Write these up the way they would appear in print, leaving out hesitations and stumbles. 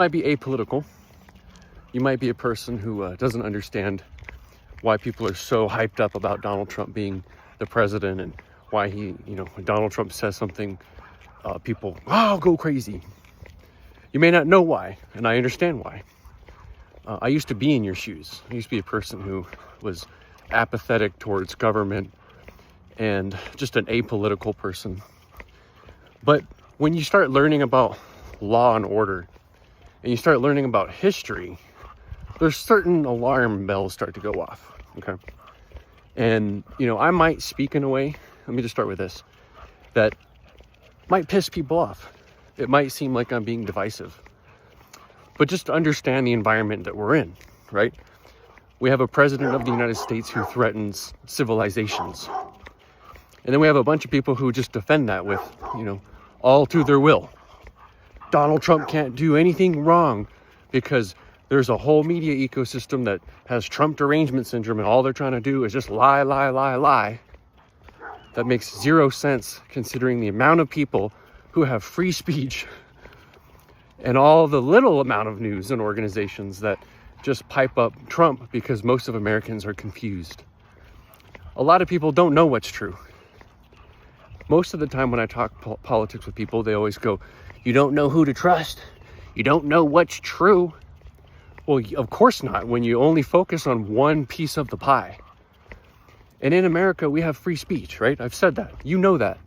Might be apolitical. You might be a person who doesn't understand why people are so hyped up about Donald Trump being the president, and why he, when Donald Trump says something, people, go crazy. You may not know why, and I understand why. I used to be in your shoes. I used to be a person who was apathetic towards government and just an apolitical person. But when you start learning about law and order, and you start learning about history, there's certain alarm bells start to go off, okay? And, I might speak in a way, let me just start with this, that might piss people off. It might seem like I'm being divisive. But just to understand the environment that we're in, right? We have a president of the United States who threatens civilizations. And then we have a bunch of people who just defend that with, all to their will. Donald Trump can't do anything wrong because there's a whole media ecosystem that has Trump derangement syndrome, and all they're trying to do is just lie, lie, lie, lie. That makes zero sense considering the amount of people who have free speech and all the little amount of news and organizations that just pipe up Trump because most of Americans are confused. A lot of people don't know what's true. Most of the time when I talk politics with people, they always go, you don't know who to trust. You don't know what's true. Well, of course not, when you only focus on one piece of the pie. And in America, we have free speech, right? I've said that. You know that.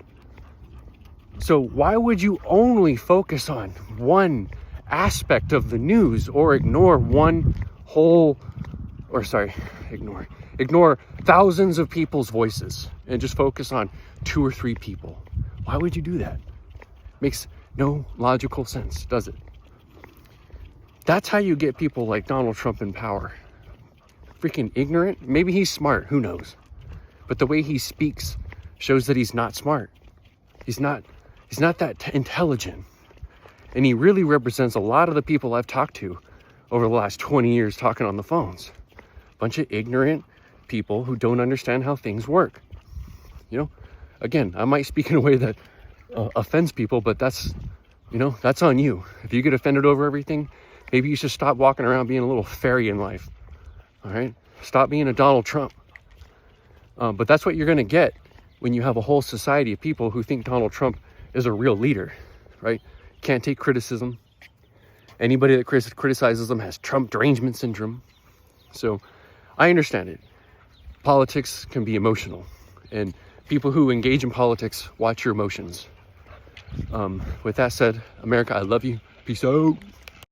So why would you only focus on one aspect of the news, or ignore ignore thousands of people's voices and just focus on 2 or 3 people? Why would you do that? Makes no logical sense, does it? That's how you get people like Donald Trump in power. Freaking ignorant. Maybe he's smart, who knows? But the way he speaks shows that he's not smart. He's not that intelligent. And he really represents a lot of the people I've talked to over the last 20 years talking on the phones. Bunch of ignorant people who don't understand how things work. Again, I might speak in a way that offends people, but that's on you. If you get offended over everything, maybe you should stop walking around being a little fairy in life. All right? Stop being a Donald Trump. But that's what you're going to get when you have a whole society of people who think Donald Trump is a real leader, right? Can't take criticism. Anybody that criticizes them has Trump derangement syndrome. So I understand it. Politics can be emotional, and people who engage in politics watch your emotions. With that said, America, I love you. Peace out.